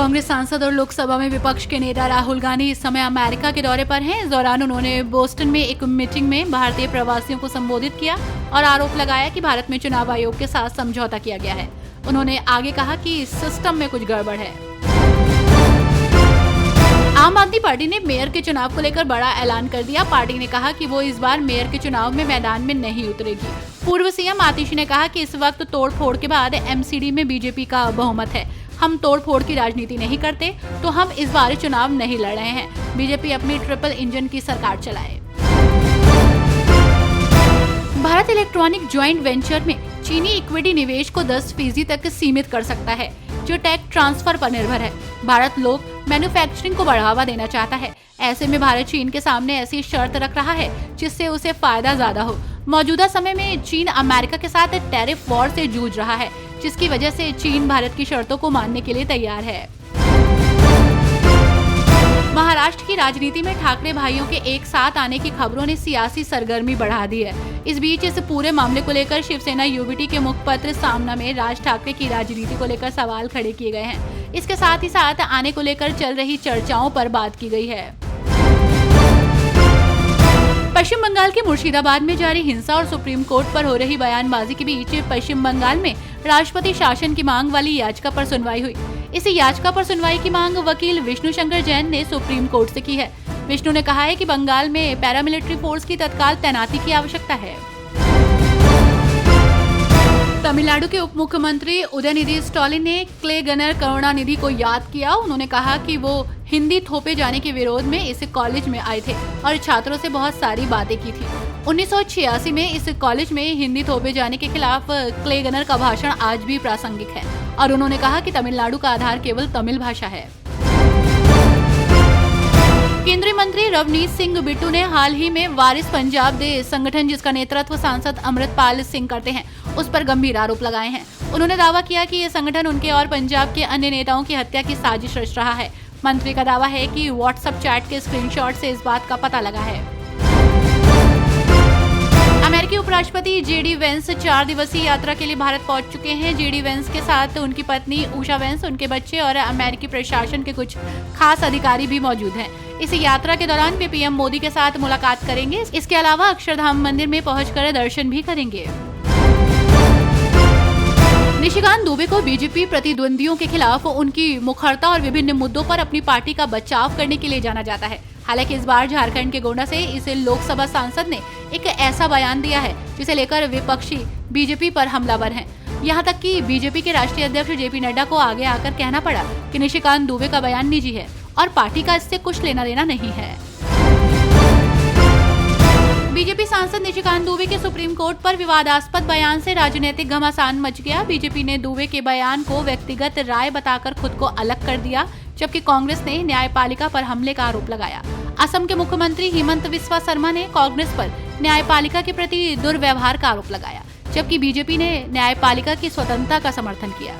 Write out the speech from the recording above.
कांग्रेस सांसद और लोकसभा में विपक्ष के नेता राहुल गांधी इस समय अमेरिका के दौरे पर हैं। इस दौरान उन्होंने बोस्टन में एक मीटिंग में भारतीय प्रवासियों को संबोधित किया और आरोप लगाया कि भारत में चुनाव आयोग के साथ समझौता किया गया है। उन्होंने आगे कहा कि सिस्टम में कुछ गड़बड़ है। आम आदमी पार्टी ने मेयर के चुनाव को लेकर बड़ा ऐलान कर दिया। पार्टी ने कहा कि वो इस बार मेयर के चुनाव में मैदान में नहीं उतरेगी। पूर्व सीएम आतिशी ने कहा कि इस वक्त तोड़ फोड़ के बाद एमसीडी में बीजेपी का बहुमत है। हम तोड़ फोड़ की राजनीति नहीं करते, तो हम इस बार चुनाव नहीं लड़ रहे हैं। बीजेपी अपनी ट्रिपल इंजन की सरकार चलाए। भारत इलेक्ट्रॉनिक ज्वाइंट वेंचर में चीनी इक्विटी निवेश को 10% तक सीमित कर सकता है, जो टेक ट्रांसफर पर निर्भर है। भारत लोग मैन्युफैक्चरिंग को बढ़ावा देना चाहता है। ऐसे में भारत चीन के सामने ऐसी शर्त रख रहा है जिससे उसे फायदा ज्यादा हो। मौजूदा समय में चीन अमेरिका के साथ टैरिफ वॉर से जूझ रहा है, जिसकी वजह से चीन भारत की शर्तों को मानने के लिए तैयार है। महाराष्ट्र की राजनीति में ठाकरे भाइयों के एक साथ आने की खबरों ने सियासी सरगर्मी बढ़ा दी है। इस बीच इस पूरे मामले को लेकर शिवसेना यूबीटी के मुखपत्र सामना में राज ठाकरे की राजनीति को लेकर सवाल खड़े किए गए हैं। इसके साथ ही साथ आने को लेकर चल रही चर्चाओं पर बात की गई है। पश्चिम बंगाल के मुर्शिदाबाद में जारी हिंसा और सुप्रीम कोर्ट पर हो रही बयानबाजी के बीच पश्चिम बंगाल में राष्ट्रपति शासन की मांग वाली याचिका पर सुनवाई हुई। इस याचिका पर सुनवाई की मांग वकील विष्णु शंकर जैन ने सुप्रीम कोर्ट से की है। विष्णु ने कहा है कि बंगाल में पैरामिलिट्री फोर्स की तत्काल तैनाती की आवश्यकता है। तमिलनाडु के उप मुख्यमंत्री उदयनिधि स्टालिन ने क्ले गनर करुणानिधि को याद किया। उन्होंने कहा कि वो हिंदी थोपे जाने के विरोध में इस कॉलेज में आए थे और छात्रों से बहुत सारी बातें की थी। 1986 में इस कॉलेज में हिंदी थोपे जाने के खिलाफ क्ले गनर का भाषण आज भी प्रासंगिक है और उन्होंने कहा कि तमिलनाडु का आधार केवल तमिल भाषा है। केंद्रीय मंत्री रवनीत सिंह बिट्टू ने हाल ही में वारिस पंजाब दे संगठन, जिसका नेतृत्व सांसद अमृतपाल सिंह करते हैं, उस पर गंभीर आरोप लगाए हैं। उन्होंने दावा किया कि ये संगठन उनके और पंजाब के अन्य नेताओं की हत्या की साजिश रच रहा है। मंत्री का दावा है कि व्हाट्सएप चैट के स्क्रीनशॉट से इस बात का पता लगा है। अमेरिकी उपराष्ट्रपति जेडी वेंस 4 दिवसीय यात्रा के लिए भारत पहुंच चुके हैं। जेडी वेंस के साथ उनकी पत्नी उषा वेंस, उनके बच्चे और अमेरिकी प्रशासन के कुछ खास अधिकारी भी मौजूद हैं। इस यात्रा के दौरान वे पीएम मोदी के साथ मुलाकात करेंगे। इसके अलावा अक्षरधाम मंदिर में पहुंचकर दर्शन भी करेंगे। निशिकांत दुबे को बीजेपी प्रतिद्वंदियों के खिलाफ उनकी मुखरता और विभिन्न मुद्दों पर अपनी पार्टी का बचाव करने के लिए जाना जाता है। हालांकि इस बार झारखंड के गोंडा से इस लोकसभा सांसद ने एक ऐसा बयान दिया है जिसे लेकर विपक्षी बीजेपी पर हमलावर हैं। यहां तक कि बीजेपी के राष्ट्रीय अध्यक्ष जेपी नड्डा को आगे आकर कहना पड़ा कि निशिकांत दुबे का बयान निजी है और पार्टी का इससे कुछ लेना देना नहीं है। बीजेपी सांसद निशिकांत दुबे के सुप्रीम कोर्ट पर विवादास्पद बयान से राजनीतिक घमासान मच गया। बीजेपी ने दुबे के बयान को व्यक्तिगत राय बताकर खुद को अलग कर दिया, जबकि कांग्रेस ने न्यायपालिका पर हमले का आरोप लगाया। असम के मुख्यमंत्री हिमंत बिस्वा शर्मा ने कांग्रेस पर न्यायपालिका के प्रति दुर्व्यवहार का आरोप लगाया, जबकि बीजेपी ने न्यायपालिका की स्वतंत्रता का समर्थन किया।